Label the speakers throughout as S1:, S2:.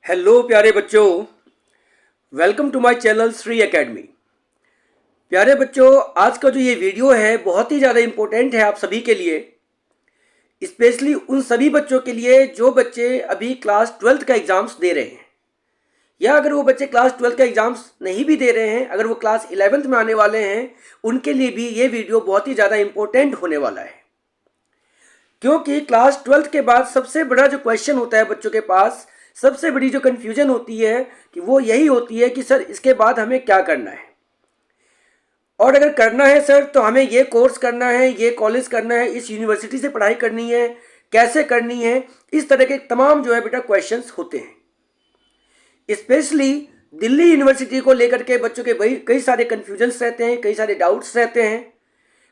S1: Hello प्यारे बच्चों, welcome to my channel Shri academy. प्यारे बच्चों, आज का जो ये वीडियो है बहुत ही ज़्यादा इम्पोर्टेंट है आप सभी के लिए, स्पेशली उन सभी बच्चों के लिए जो बच्चे अभी क्लास 12th का एग्ज़ाम्स दे रहे हैं, या अगर वो बच्चे क्लास 12th का एग्ज़ाम्स नहीं भी दे रहे हैं, अगर वो क्लास 11th में आने वाले हैं, उनके लिए भी ये वीडियो बहुत ही ज़्यादा इम्पोर्टेंट होने वाला है। क्योंकि क्लास 12th के बाद सबसे बड़ा जो क्वेश्चन होता है बच्चों के पास, सबसे बड़ी जो कन्फ्यूजन होती है कि वो यही होती है कि सर इसके बाद हमें क्या करना है, और अगर करना है सर तो हमें ये कोर्स करना है, ये कॉलेज करना है, इस यूनिवर्सिटी से पढ़ाई करनी है, कैसे करनी है। इस तरह के तमाम जो है बेटा क्वेश्चंस होते हैं। स्पेशली दिल्ली यूनिवर्सिटी को लेकर के बच्चों के कई सारे कन्फ्यूजन्स रहते हैं, कई सारे डाउट्स रहते हैं।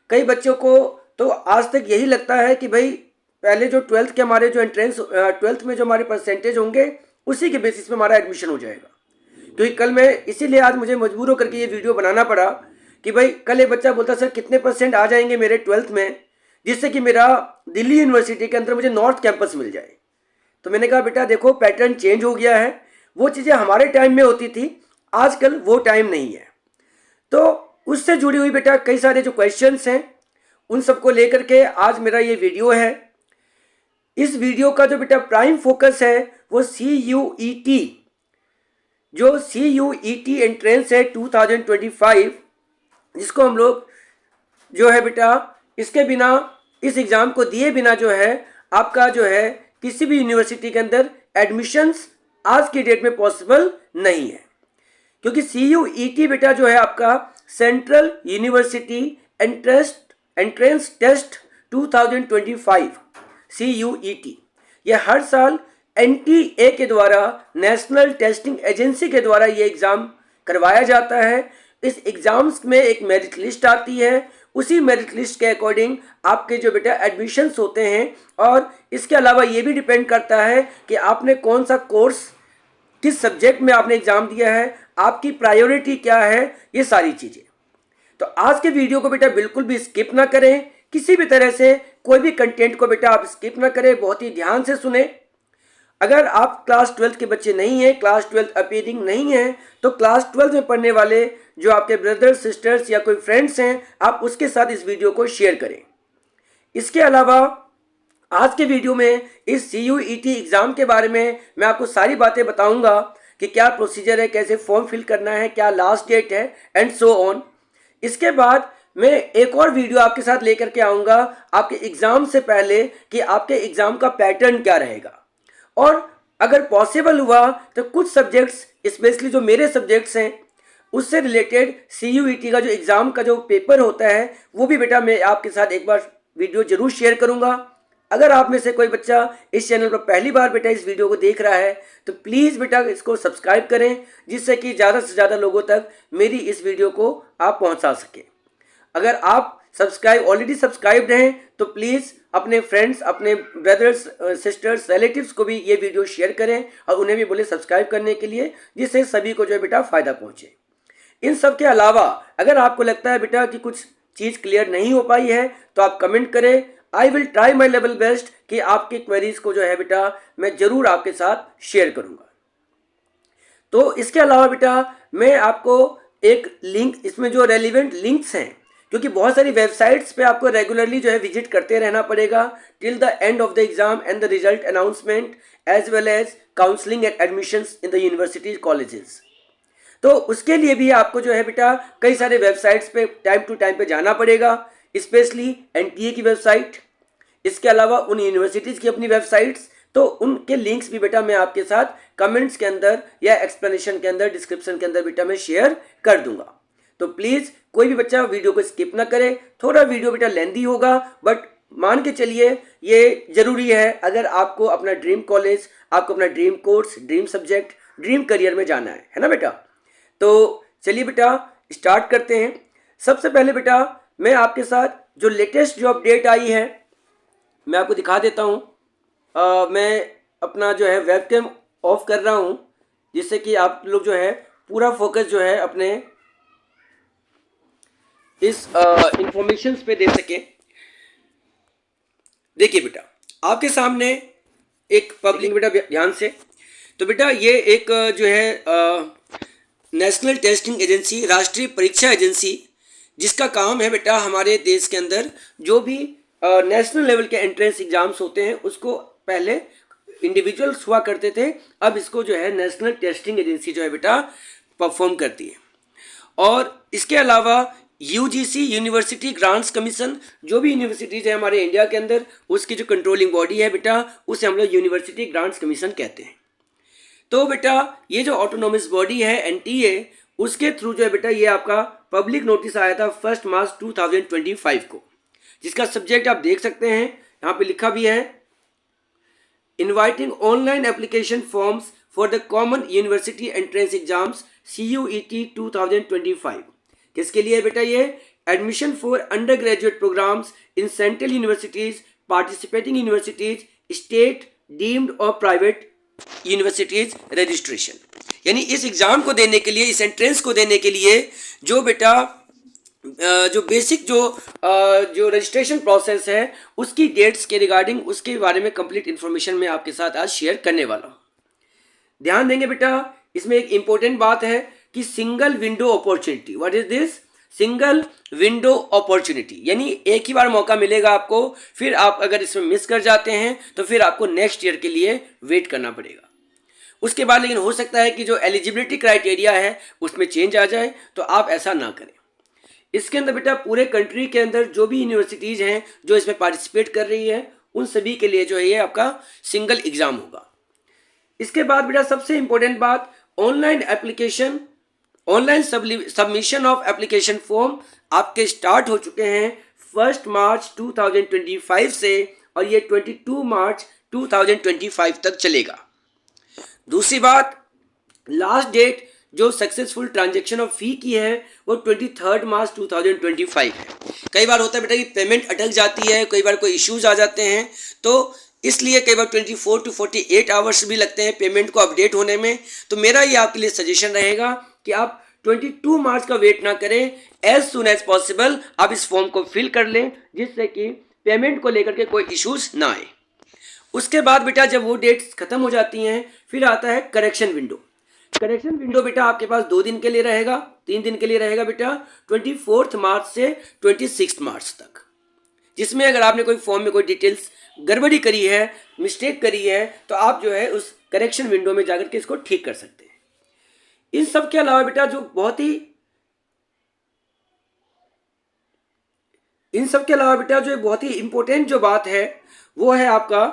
S1: कई बच्चों को तो आज तक यही लगता है कि भाई पहले जो 12th के हमारे जो एंट्रेंस 12th में जो हमारे परसेंटेज होंगे उसी के बेसिस पे हमारा एडमिशन हो जाएगा। क्योंकि कल मैं इसीलिए आज मुझे मजबूर होकर के ये वीडियो बनाना पड़ा कि भाई कल एक बच्चा बोलता सर कितने परसेंट आ जाएंगे मेरे 12th में जिससे कि मेरा दिल्ली यूनिवर्सिटी के अंदर मुझे नॉर्थ कैंपस मिल जाए। तो मैंने कहा बेटा देखो पैटर्न चेंज हो गया है, वो चीज़ें हमारे टाइम में होती थी, आजकल वो टाइम नहीं है। तो उससे जुड़ी हुई बेटा कई सारे जो क्वेश्चंस हैं उन सबको लेकर के आज मेरा ये वीडियो है। इस वीडियो का जो बेटा प्राइम फोकस है वो CUET, जो CUET एंट्रेंस है 2025, जिसको हम लोग जो है बेटा इसके बिना, इस एग्ज़ाम को दिए बिना जो है आपका जो है किसी भी यूनिवर्सिटी के अंदर एडमिशन्स आज की डेट में पॉसिबल नहीं है। क्योंकि CUET बेटा जो है आपका central university entrance test 2025 CUET, ये हर साल NTA के द्वारा, नेशनल टेस्टिंग एजेंसी के द्वारा ये एग्ज़ाम करवाया जाता है। इस एग्ज़ाम्स में एक मेरिट लिस्ट आती है, उसी मेरिट लिस्ट के अकॉर्डिंग आपके जो बेटा एडमिशन्स होते हैं, और इसके अलावा ये भी डिपेंड करता है कि आपने कौन सा कोर्स, किस सब्जेक्ट में आपने एग्ज़ाम दिया है, आपकी प्रायोरिटी क्या है, ये सारी चीज़ें। तो आज के वीडियो को बेटा बिल्कुल भी स्किप ना करें, किसी भी तरह से कोई भी कंटेंट को बेटा आप स्किप ना करें, बहुत ही ध्यान से सुने। अगर आप क्लास 12th के बच्चे नहीं हैं, क्लास 12th अपीयरिंग नहीं है, तो क्लास 12th में पढ़ने वाले जो आपके ब्रदर्स सिस्टर्स या कोई फ्रेंड्स हैं, आप उसके साथ इस वीडियो को शेयर करें। इसके अलावा आज के वीडियो में इस CUET एग्ज़ाम के बारे में मैं आपको सारी बातें बताऊंगा कि क्या प्रोसीजर है, कैसे फॉर्म फिल करना है, क्या लास्ट डेट है, एंड सो ऑन। इसके बाद मैं एक और वीडियो आपके साथ लेकर के आऊँगा आपके एग्ज़ाम से पहले कि आपके एग्ज़ाम का पैटर्न क्या रहेगा, और अगर पॉसिबल हुआ तो कुछ सब्जेक्ट्स, स्पेशली जो मेरे सब्जेक्ट्स हैं उससे रिलेटेड CUET का जो एग्ज़ाम का जो पेपर होता है वो भी बेटा मैं आपके साथ एक बार वीडियो ज़रूर शेयर करूँगा। अगर आप में से कोई बच्चा इस चैनल पर पहली बार बेटा इस वीडियो को देख रहा है तो प्लीज़ बेटा इसको सब्सक्राइब करें, जिससे कि ज़्यादा से ज़्यादा लोगों तक मेरी इस वीडियो को आप पहुंचा सकें। अगर आप ऑलरेडी सब्सक्राइब्ड हैं तो प्लीज़ अपने फ्रेंड्स, अपने ब्रदर्स, सिस्टर्स, रिलेटिव्स को भी ये वीडियो शेयर करें और उन्हें भी बोले सब्सक्राइब करने के लिए, जिससे सभी को जो है बेटा फ़ायदा पहुँचे। इन सब के अलावा अगर आपको लगता है बेटा कि कुछ चीज़ क्लियर नहीं हो पाई है तो आप कमेंट करें, आई will try my level best कि आपके क्वेरीज को जो है बेटा मैं ज़रूर आपके साथ शेयर करूँगा। तो इसके अलावा बेटा मैं आपको एक लिंक, इसमें जो रेलिवेंट लिंक्स हैं, क्योंकि बहुत सारी वेबसाइट्स पे आपको रेगुलरली जो है विजिट करते रहना पड़ेगा till the end of the exam and the result announcement as well as counselling and admissions in the universities colleges. तो उसके लिए भी आपको जो है बेटा कई सारे वेबसाइट्स पे टाइम टू टाइम पे जाना पड़ेगा, स्पेशली NTA की वेबसाइट, इसके अलावा उन यूनिवर्सिटीज़ की अपनी वेबसाइट्स। तो उनके लिंक्स भी बेटा मैं आपके साथ कमेंट्स के अंदर या एक्सप्लेनेशन के अंदर, डिस्क्रिप्शन के अंदर बेटा मैं शेयर कर दूंगा। तो प्लीज़ कोई भी बच्चा वीडियो को स्किप ना करे। थोड़ा वीडियो बेटा लेंदी होगा, बट मान के चलिए ये ज़रूरी है अगर आपको अपना ड्रीम कॉलेज, आपको अपना dream course, dream subject, dream career में जाना है ना बेटा। तो चलिए बेटा स्टार्ट करते हैं। सबसे पहले बेटा मैं आपके साथ जो लेटेस्ट जो अपडेट आई है मैं आपको दिखा देता हूँ। मैं अपना जो है वेबकैम ऑफ कर रहा हूँ, जिससे कि आप लोग जो है पूरा फोकस जो है अपने इस इंफॉर्मेशंस पे दे सके। देखिए बेटा आपके सामने एक पब्लिक, बेटा ध्यान से, तो बेटा ये एक जो है नेशनल टेस्टिंग एजेंसी, राष्ट्रीय परीक्षा एजेंसी, जिसका काम है बेटा हमारे देश के अंदर जो भी नेशनल लेवल के एंट्रेंस एग्जाम्स होते हैं उसको पहले इंडिविजुअल्स हुआ करते थे, अब इसको जो है नेशनल टेस्टिंग एजेंसी जो है बेटा परफॉर्म करती है। और इसके अलावा यूजीसी, यूनिवर्सिटी ग्रांट्स कमीशन, जो भी यूनिवर्सिटीज़ है हमारे इंडिया के अंदर उसकी जो कंट्रोलिंग बॉडी है बेटा उसे हम लोग यूनिवर्सिटी ग्रांट्स कमीशन कहते हैं। तो बेटा ये जो ऑटोनोमस बॉडी है एनटीए, उसके थ्रू जो है बेटा ये आपका पब्लिक नोटिस आया था 1 मार्च 2025 को, जिसका सब्जेक्ट आप देख सकते हैं यहाँ पे लिखा भी है, inviting online application forms for the common university entrance exams CUET 2025। किसके लिए बेटा ये? Admission for undergraduate programmes in central universities, participating universities, state deemed और प्राइवेट यूनिवर्सिटीज रजिस्ट्रेशन। यानी इस एग्जाम को देने के लिए, इस एंट्रेंस को देने के लिए जो बेटा जो बेसिक जो रजिस्ट्रेशन प्रोसेस है उसकी डेट्स के रिगार्डिंग, उसके बारे में कंप्लीट इन्फॉर्मेशन मैं आपके साथ आज शेयर करने वाला हूँ। ध्यान देंगे बेटा, इसमें एक इंपॉर्टेंट बात है कि single window opportunity. What is this? Single window opportunity, यानी एक ही बार मौका मिलेगा आपको, फिर आप अगर इसमें मिस कर जाते हैं तो फिर आपको नेक्स्ट ईयर के लिए वेट करना पड़ेगा। उसके बाद लेकिन हो सकता है कि जो एलिजिबिलिटी क्राइटेरिया है उसमें चेंज आ जाए, तो आप ऐसा ना करें। इसके अंदर बेटा पूरे कंट्री के अंदर जो भी यूनिवर्सिटीज़ हैं जो इसमें पार्टिसिपेट कर रही है उन सभी के लिए जो है ये आपका सिंगल एग्जाम होगा। इसके बाद बेटा सबसे इंपॉर्टेंट बात, online application, online submission of application form आपके स्टार्ट हो चुके हैं 1 मार्च 2025 से, और ये 22 मार्च 2025 तक चलेगा। दूसरी बात, लास्ट डेट जो सक्सेसफुल ट्रांजैक्शन ऑफ फी की है वो 23 मार्च 2025 है। कई बार होता है बेटा कि पेमेंट अटक जाती है, कई बार कोई इश्यूज आ जाते हैं, तो इसलिए कई बार 24 to 48 आवर्स भी लगते हैं पेमेंट को अपडेट होने में। तो मेरा ये आपके लिए सजेशन रहेगा कि आप 22 मार्च का वेट ना करें, एज सुन एज पॉसिबल आप इस फॉर्म को फिल कर लें, जिससे कि पेमेंट को लेकर के कोई इश्यूज ना आए। उसके बाद बेटा जब वो डेट्स खत्म हो जाती हैं फिर आता है करेक्शन विंडो। करेक्शन विंडो बेटा आपके पास 2 दिन के लिए रहेगा, 3 दिन के लिए रहेगा बेटा, 24 मार्च से 26 मार्च तक, जिसमें अगर आपने कोई फॉर्म में कोई डिटेल्स गड़बड़ी करी है, मिस्टेक करी है, तो आप जो है उस करेक्शन विंडो में जाकर के इसको ठीक कर सकते हैं। इन सब के अलावा बेटा जो बहुत ही इंपॉर्टेंट जो बात है वो है आपका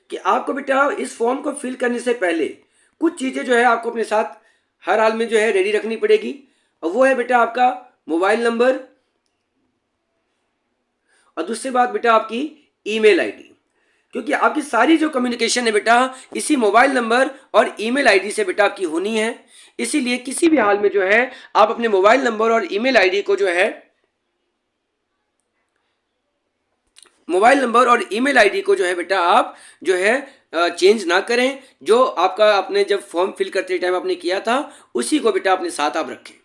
S1: कि आपको बेटा इस फॉर्म को फिल करने से पहले कुछ चीज़ें जो है आपको अपने साथ हर हाल में जो है रेडी रखनी पड़ेगी, और वो है बेटा आपका मोबाइल नंबर, और दूसरी बात बेटा आपकी ईमेल आईडी, क्योंकि आपकी सारी जो कम्युनिकेशन है बेटा इसी मोबाइल नंबर और ईमेल आईडी से बेटा आपकी होनी है। इसीलिए किसी भी हाल में जो है आप अपने मोबाइल नंबर और ईमेल आईडी को जो है बेटा आप जो है चेंज ना करें। जो आपका आपने जब फॉर्म फिल करते टाइम आपने किया था उसी को बेटा अपने साथ आप रखें।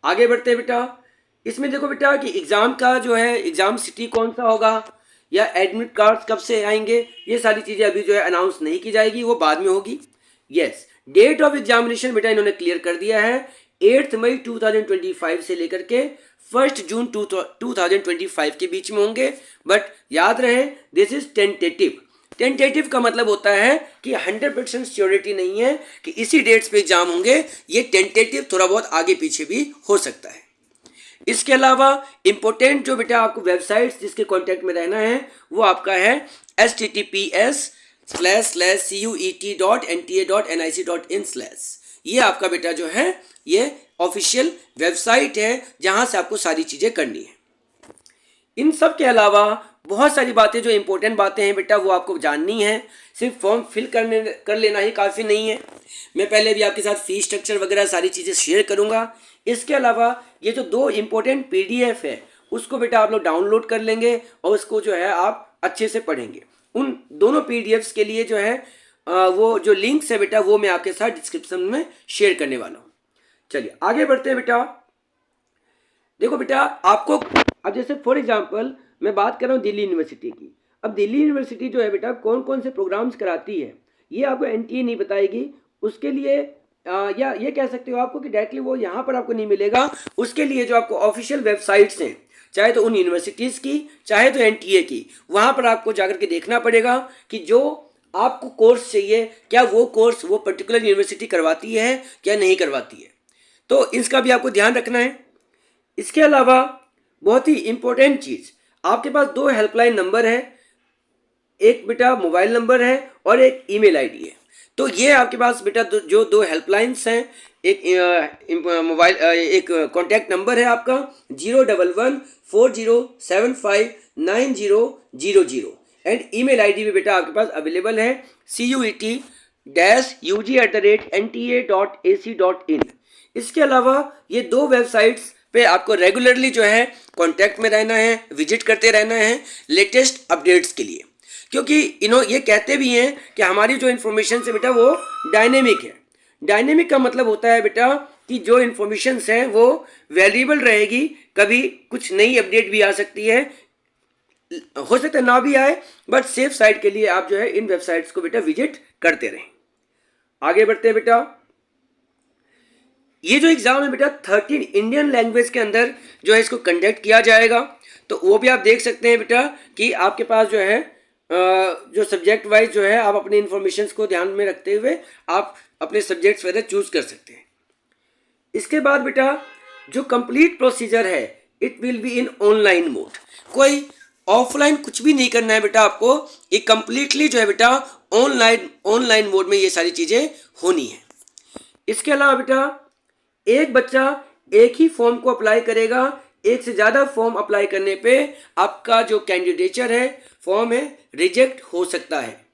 S1: आगे बढ़ते हैं बेटा, इसमें देखो बेटा कि एग्ज़ाम का जो है एग्ज़ाम सिटी कौन सा होगा या एडमिट कार्ड्स कब से आएंगे, ये सारी चीज़ें अभी जो है अनाउंस नहीं की जाएगी, वो बाद में होगी। यस, डेट ऑफ एग्जामिनेशन बेटा इन्होंने क्लियर कर दिया है, 8 मई 2025 से लेकर के 1 जून 2025 के बीच में होंगे। बट याद रहे दिस इज टेंटेटिव। टेंटेटिव का मतलब होता है कि 100% श्योरिटी नहीं है कि इसी डेट्स पे एग्जाम होंगे, ये टेंटेटिव थोड़ा बहुत आगे पीछे भी हो सकता है। इसके अलावा इंपॉर्टेंट जो बेटा आपको वेबसाइट्स जिसके कांटेक्ट में रहना है वो आपका है https://cuet.nta.nic.in/। ये आपका बेटा जो है ये ऑफिशियल वेबसाइट है जहां से आपको सारी चीज़ें करनी है। इन सब के अलावा बहुत सारी बातें जो इंपॉर्टेंट बातें हैं बेटा वो आपको जाननी है, सिर्फ फॉर्म फिल कर लेना ही काफ़ी नहीं है। मैं पहले भी आपके साथ फीस स्ट्रक्चर वगैरह सारी चीज़ें शेयर करूंगा। इसके अलावा ये जो 2 इम्पोर्टेंट PDF है उसको बेटा आप लोग डाउनलोड कर लेंगे और उसको जो है आप अच्छे से पढ़ेंगे। उन दोनों PDFs के लिए जो है वो जो लिंक्स है बेटा वो मैं आपके साथ डिस्क्रिप्शन में शेयर करने वाला हूँ। चलिए आगे बढ़ते हैं बेटा। देखो बेटा आपको अब जैसे फॉर एग्जांपल मैं बात कर रहा हूँ दिल्ली यूनिवर्सिटी की, अब दिल्ली यूनिवर्सिटी जो है बेटा कौन कौन से प्रोग्राम्स कराती है ये आपको एनटीए नहीं बताएगी। उसके लिए या ये कह सकते हो आपको कि डायरेक्टली वो यहाँ पर आपको नहीं मिलेगा। उसके लिए जो आपको ऑफिशियल वेबसाइट्स हैं, चाहे तो उन यूनिवर्सिटीज़ की चाहे तो एनटीए की, वहाँ पर आपको जाकर के देखना पड़ेगा कि जो आपको कोर्स चाहिए क्या वो कोर्स वो पर्टिकुलर यूनिवर्सिटी करवाती है क्या नहीं करवाती है। तो इसका भी आपको ध्यान रखना है। इसके अलावा बहुत ही इम्पोर्टेंट चीज़, आपके पास 2 हेल्पलाइन नंबर है, एक बेटा मोबाइल नंबर है और एक ईमेल आईडी है। तो ये आपके पास बेटा जो 2 हेल्पलाइंस हैं, एक मोबाइल एक कॉन्टैक्ट नंबर है आपका 01140759000 एंड ईमेल आईडी भी बेटा आपके पास अवेलेबल है CUET-UG@nta.ac.in। इसके अलावा ये 2 वेबसाइट्स पे आपको रेगुलरली जो है कांटेक्ट में रहना है, विजिट करते रहना है लेटेस्ट अपडेट्स के लिए, क्योंकि ये कहते भी हैं कि हमारी जो इन्फॉर्मेशन है बेटा वो डायनेमिक है। डायनेमिक का मतलब होता है बेटा कि जो इन्फॉर्मेशन है वो वैल्यूएबल रहेगी, कभी कुछ नई अपडेट भी आ सकती है, हो सकता है ना भी आए, बट सेफ साइड के लिए आप जो है इन वेबसाइट्स को बेटा विजिट करते रहें। आगे बढ़ते हैं बेटा। ये जो एग्जाम है बेटा 13 इंडियन लैंग्वेज के अंदर जो है इसको कंडक्ट किया जाएगा। तो वो भी आप देख सकते हैं बेटा कि आपके पास जो है जो सब्जेक्ट वाइज जो है आप अपने इन्फॉर्मेशन को ध्यान में रखते हुए आप अपने सब्जेक्ट्स वगैरह चूज कर सकते हैं। इसके बाद बेटा जो कंप्लीट प्रोसीजर है it will be in online mode, कोई ऑफलाइन कुछ भी नहीं करना है बेटा आपको, ये कंप्लीटली जो है बेटा ऑनलाइन मोड में ये सारी चीज़ें होनी है। इसके अलावा बेटा एक बच्चा एक ही फॉर्म को अप्लाई करेगा, एक से ज़्यादा फॉर्म अप्लाई करने पे आपका जो कैंडिडेचर है फॉर्म है रिजेक्ट हो सकता है।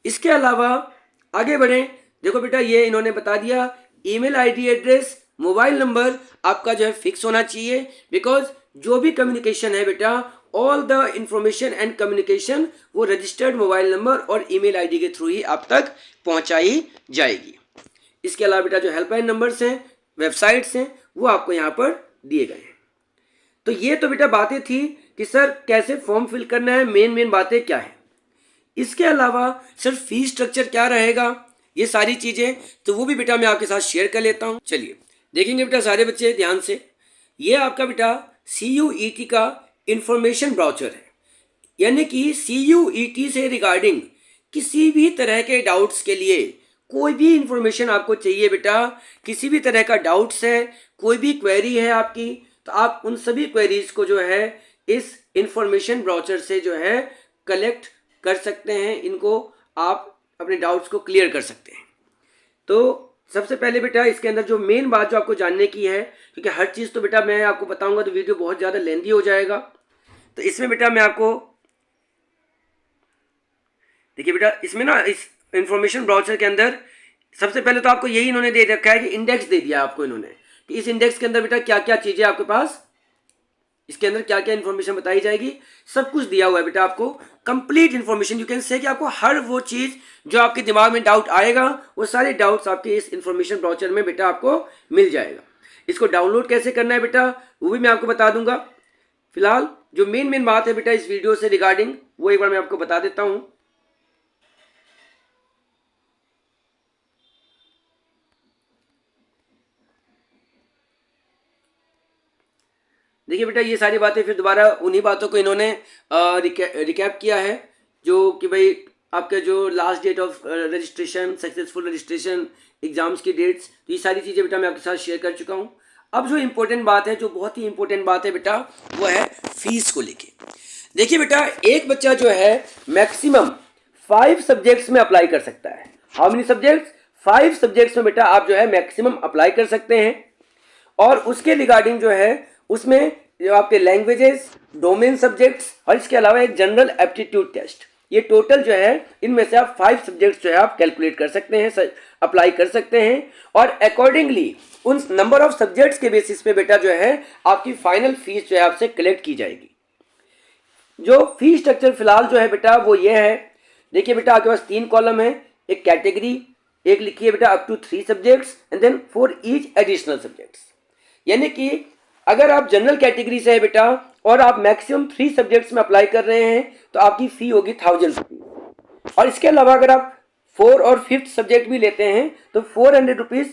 S1: इसके अलावा आगे बढ़ें, देखो बेटा ये इन्होंने बता दिया email ID address mobile number आपका जो है फिक्स होना चाहिए, बिकॉज जो भी कम्युनिकेशन है बेटा all the information and communication वो रजिस्टर्ड मोबाइल नंबर और ईमेल आईडी के थ्रू ही आप तक पहुंचाई जाएगी। इसके अलावा बेटा जो हेल्पलाइन नंबर्स हैं वेबसाइट्स हैं वो आपको यहाँ पर दिए गए हैं। तो ये तो बेटा बातें थी कि सर कैसे फॉर्म फिल करना है, मेन बातें क्या है। इसके अलावा सर फीस स्ट्रक्चर क्या रहेगा, ये सारी चीज़ें तो वो भी बेटा मैं आपके साथ शेयर कर लेता हूँ। चलिए देखेंगे बेटा सारे बच्चे ध्यान से। ये आपका बेटा CUET का इंफॉर्मेशन ब्राउचर है, यानी कि CUET से रिगार्डिंग किसी भी तरह के डाउट्स के लिए कोई भी इंफॉर्मेशन आपको चाहिए बेटा, किसी भी तरह का डाउट्स है, कोई भी क्वेरी है आपकी, तो आप उन सभी क्वेरीज को जो है इस इंफॉर्मेशन ब्राउचर से जो है कलेक्ट कर सकते हैं, इनको आप अपने डाउट्स को क्लियर कर सकते हैं। तो सबसे पहले बेटा इसके अंदर जो मेन बात जो आपको जानने की है, क्योंकि हर चीज़ तो बेटा मैं आपको बताऊंगा तो वीडियो बहुत ज़्यादा लेंदी हो जाएगा, तो इसमें बेटा मैं आपको देखिए बेटा इसमें ना इस इंफॉर्मेशन ब्राउचर के अंदर सबसे पहले तो आपको यही इन्होंने दे रखा है कि इंडेक्स दे दिया आपको इन्होंने कि इस इंडेक्स के अंदर बेटा क्या क्या चीज़ें आपके पास, इसके अंदर क्या क्या इन्फॉर्मेशन बताई जाएगी, सब कुछ दिया हुआ है बेटा आपको complete information. You can say कि आपको हर वो चीज़ जो आपके दिमाग में डाउट आएगा वो सारे डाउट्स आपके इस इंफॉर्मेशन ब्राउचर में बेटा आपको मिल जाएगा। इसको डाउनलोड कैसे करना है बेटा वो भी मैं आपको बता दूंगा। फिलहाल जो मेन बात है बेटा इस वीडियो से रिगार्डिंग वो एक बार मैं आपको बता देता हूँ। देखिए बेटा ये सारी बातें फिर दोबारा उन्हीं बातों को इन्होंने रिकैप किया है, जो कि भाई आपके जो last date of registration, successful registration, exams की डेट्स, तो ये सारी चीज़ें बेटा मैं आपके साथ शेयर कर चुका हूँ। अब जो इम्पोर्टेंट बात है, जो बहुत ही इम्पोर्टेंट बात है बेटा वो है फीस को लेके। देखिए बेटा एक बच्चा जो है मैक्सिमम 5 सब्जेक्ट्स में अप्लाई कर सकता है। How many subjects? 5 सब्जेक्ट्स में बेटा आप जो है मैक्सिमम अप्लाई कर सकते हैं। और उसके रिगार्डिंग जो है उसमें जो आपके लैंग्वेजेस, डोमेन सब्जेक्ट्स और इसके अलावा एक जनरल एप्टीट्यूड टेस्ट, ये टोटल जो है इनमें से आप 5 सब्जेक्ट्स जो है आप कैलकुलेट कर सकते हैं, अप्लाई कर सकते हैं, और अकॉर्डिंगली उन नंबर ऑफ सब्जेक्ट्स के बेसिस पे बेटा जो है आपकी फाइनल फीस जो है आपसे कलेक्ट की जाएगी। जो फीस स्ट्रक्चर फिलहाल जो है बेटा वो ये है, देखिए बेटा आपके पास 3 कॉलम है, एक कैटेगरी, एक लिखिए बेटा up to 3 subjects and then for each additional subjects, यानी कि अगर आप जनरल कैटेगरी से है बेटा और आप मैक्सिमम 3 सब्जेक्ट्स में अप्लाई कर रहे हैं तो आपकी फ़ी होगी 1000 रुपीज़। और इसके अलावा अगर आप 4 और 5th सब्जेक्ट भी लेते हैं तो 400 रुपीज़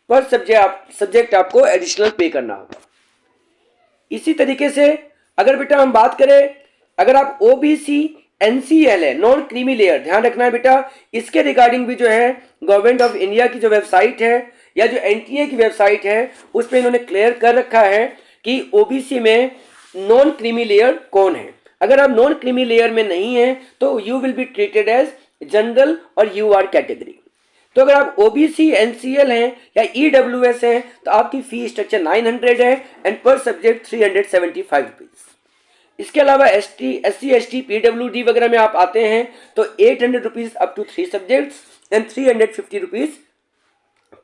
S1: पर सब्जेक्ट आपको एडिशनल पे करना होगा। इसी तरीके से अगर बेटा हम बात करें, अगर आप OBC NCL है, नॉन क्रीमी लेयर, ध्यान रखना है बेटा, इसके रिगार्डिंग भी जो है गवर्नमेंट ऑफ इंडिया की जो वेबसाइट है या जो NTA की वेबसाइट है उस पर इन्होंने क्लियर कर रखा है कि OBC में नॉन क्रीमी लेयर कौन है। अगर आप नॉन क्रीमी लेयर में नहीं हैं तो you will be treated as general और UR कैटेगरी। तो अगर आप OBC NCL हैं या EWS हैं तो आपकी फी स्ट्रक्चर 900 है एंड पर सब्जेक्ट 375 रुपीज़। इसके अलावा SC ST PWD वगैरह में आप आते हैं तो 800 rupees up to 3 subjects and 350 rupees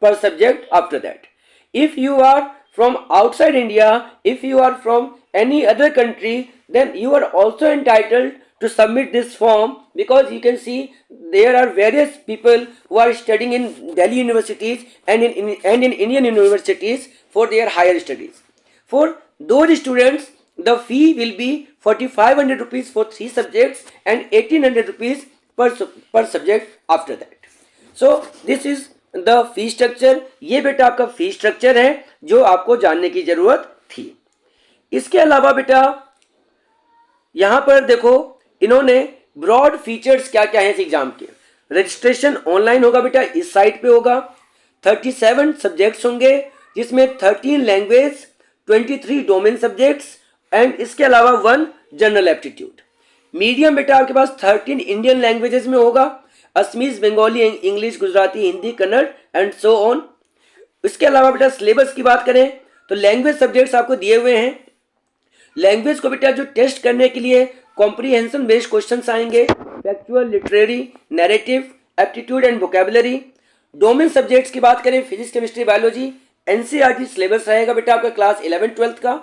S1: per subject after that. If you are from outside India, if you are from any other country, then you are also entitled to submit this form, because you can see there are various people who are studying in Delhi universities and in Indian universities for their higher studies. For those students, the fee will be 4500 rupees for 3 subjects and 1800 rupees per subject after that. So this is the fee structure. ये बेटा आपका fee structure है जो आपको जानने की जरूरत थी। इसके अलावा बेटा यहां पर देखो इन्होंने ब्रॉड फीचर्स क्या क्या है इस एग्जाम के। रजिस्ट्रेशन ऑनलाइन होगा बेटा, इस साइट पे होगा। 37 सब्जेक्ट्स होंगे जिसमें 13 लैंग्वेज, 23 डोमेन सब्जेक्ट्स एंड इसके अलावा 1 जनरल एप्टीट्यूड। मीडियम बेटा आपके पास 13 इंडियन लैंग्वेजेस में होगा, Assamese, Bengali, English, Gujarati, Hindi, Kannada and so on. इसके अलावा बेटा सिलेबस की बात करें तो लैंग्वेज सब्जेक्ट्स आपको दिए हुए हैं। लैंग्वेज को बेटा जो टेस्ट करने के लिए कॉम्प्रीहेंशन बेस्ड क्वेश्चंस आएंगे, factual, literary, narrative, aptitude and vocabulary. Domain subjects की बात करें physics, chemistry, biology, NCERT syllabus रहेगा बेटा आपका क्लास 11-12 का।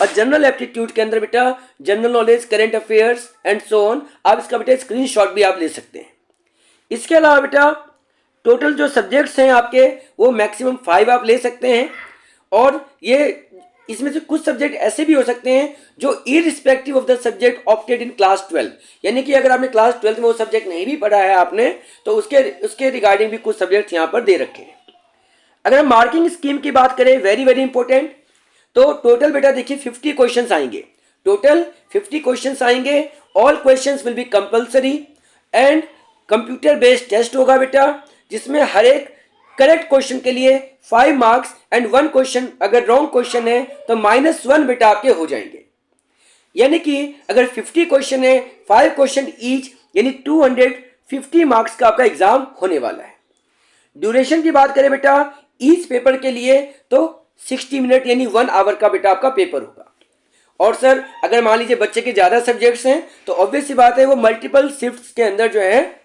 S1: और जनरल एप्टीट्यूड के अंदर बेटा general knowledge, current affairs and so on. आप इसका बेटा स्क्रीनशॉट भी आप ले सकते हैं। इसके अलावा बेटा टोटल जो सब्जेक्ट्स हैं आपके वो मैक्सिमम 5 आप ले सकते हैं। और ये इसमें से कुछ सब्जेक्ट ऐसे भी हो सकते हैं जो irrespective of the subject opted in class 12, यानी कि अगर आपने क्लास 12 में वो सब्जेक्ट नहीं भी पढ़ा है आपने तो उसके रिगार्डिंग भी कुछ सब्जेक्ट यहाँ पर दे रखे हैं। अगर हम मार्किंग स्कीम की बात करें, वेरी वेरी इंपॉर्टेंट, तो टोटल बेटा देखिए 50 क्वेश्चंस आएंगे। टोटल 50 क्वेश्चंस आएंगे। All questions will be compulsory and computer based test होगा बेटा, जिसमें हर एक करेक्ट क्वेश्चन के लिए 5 मार्क्स एंड 1 क्वेश्चन अगर रॉन्ग क्वेश्चन है तो -1 बेटा आपके हो जाएंगे। यानी कि अगर 50 क्वेश्चन है, 5 क्वेश्चन ईच, यानी 250 मार्क्स का आपका एग्जाम होने वाला है। ड्यूरेशन की बात करें बेटा ईच पेपर के लिए तो 60 मिनट यानी 1 आवर का बेटा आपका पेपर होगा। और सर अगर मान लीजिए बच्चे के ज़्यादा सब्जेक्ट्स हैं तो ऑब्वियस सी बात है वो मल्टीपल शिफ्ट्स के अंदर जो है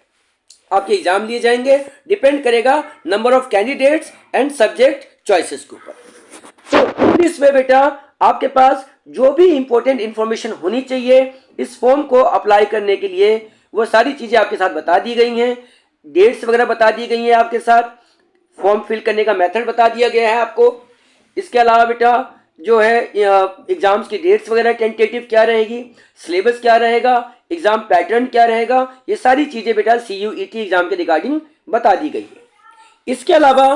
S1: आपके एग्जाम लिए जाएंगे। डिपेंड करेगा number of candidates and subject choices के ऊपर। तो इसमें बेटा आपके पास जो भी इंपॉर्टेंट इंफॉर्मेशन होनी चाहिए इस फॉर्म को अप्लाई करने के लिए वो सारी चीज़ें आपके साथ बता दी गई हैं। डेट्स वगैरह बता दी गई हैं आपके साथ, फॉर्म फिल करने का मेथड बता दिया गया है आपको। इसके अलावा बेटा जो है एग्जाम्स की डेट्स वगैरह टेंटेटिव क्या रहेगी, सिलेबस क्या रहेगा, एग्जाम पैटर्न क्या रहेगा, ये सारी चीज़ें बेटा CUET एग्जाम के रिगार्डिंग बता दी गई है। इसके अलावा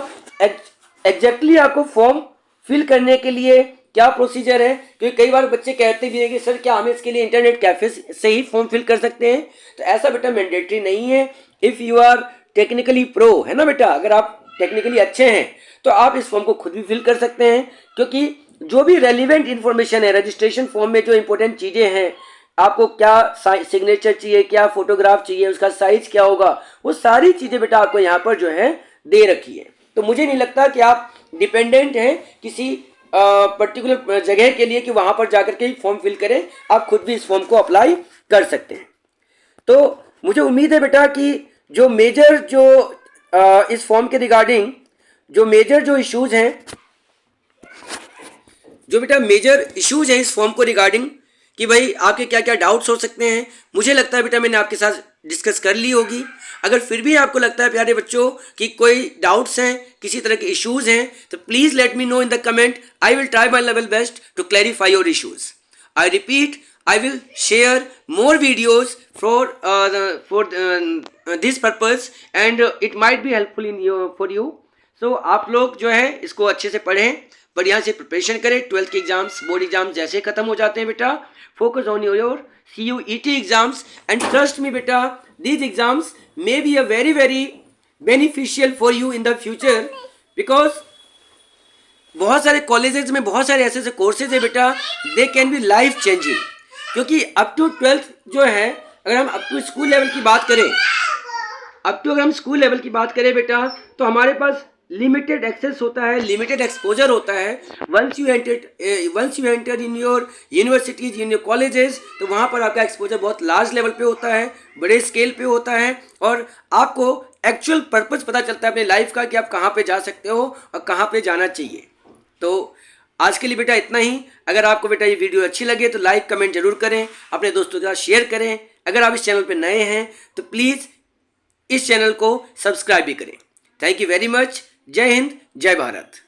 S1: एग्जैक्टली आपको फॉर्म फिल करने के लिए क्या प्रोसीजर है, क्योंकि कई बार बच्चे कहते भी हैं कि सर क्या हम इसके लिए इंटरनेट कैफे से ही फॉर्म फिल कर सकते हैं, तो ऐसा बेटा मैंडेटरी नहीं है। If you are technically pro, है ना बेटा, अगर आप टेक्निकली अच्छे हैं तो आप इस फॉर्म को खुद भी फिल कर सकते हैं, क्योंकि जो भी रेलिवेंट इंफॉर्मेशन है रजिस्ट्रेशन फॉर्म में, जो इंपॉर्टेंट चीज़ें हैं, आपको क्या सिग्नेचर चाहिए, क्या फोटोग्राफ चाहिए, उसका साइज क्या होगा, वो सारी चीज़ें बेटा आपको यहाँ पर जो है दे रखी है। तो मुझे नहीं लगता कि आप डिपेंडेंट हैं किसी पर्टिकुलर जगह के लिए कि वहाँ पर जाकर के फॉर्म फिल करें, आप खुद भी इस फॉर्म को अप्लाई कर सकते हैं। तो मुझे उम्मीद है बेटा कि जो मेजर जो इस फॉर्म के रिगार्डिंग जो मेजर जो इश्यूज हैं, जो बेटा मेजर इश्यूज हैं इस फॉर्म को रिगार्डिंग कि भाई आपके क्या क्या डाउट्स हो सकते हैं, मुझे लगता है बेटा मैंने आपके साथ डिस्कस कर ली होगी। अगर फिर भी आपको लगता है प्यारे बच्चों कि कोई डाउट्स हैं, किसी तरह के इश्यूज हैं, तो please let me know in the comment. I will try my level best to clarify your issues. I repeat, I will share more videos for this purpose and it might be helpful for you. So आप लोग जो है इसको अच्छे से पढ़ें, बढ़िया से प्रिपरेशन करें। 12th के एग्जाम्स, बोर्ड एग्जाम्स जैसे ख़त्म हो जाते हैं बेटा, focus on your CUET exams and trust me बेटा, these exams may be a very very beneficial for you in the future because बहुत सारे कॉलेजेस में बहुत सारे ऐसे कोर्सेज है बेटा, they can be life changing. क्योंकि अप टू 12th जो है, अगर हम अप टू स्कूल लेवल की बात करें, अगर हम स्कूल लेवल की बात करें बेटा, तो हमारे पास लिमिटेड एक्सेस होता है, लिमिटेड एक्सपोजर होता है। Once you enter in your universities, in your colleges, तो वहाँ पर आपका एक्सपोजर बहुत लार्ज लेवल पे होता है, बड़े स्केल पे होता है, और आपको एक्चुअल पर्पस पता चलता है अपने लाइफ का कि आप कहाँ पे जा सकते हो और कहाँ पे जाना चाहिए। तो आज के लिए बेटा इतना ही। अगर आपको बेटा ये वीडियो अच्छी लगे तो लाइक कमेंट जरूर करें, अपने दोस्तों के साथ शेयर करें। अगर आप इस चैनल पे नए हैं तो प्लीज़ इस चैनल को सब्सक्राइब भी करें। Thank you very much. जय हिंद, जय भारत।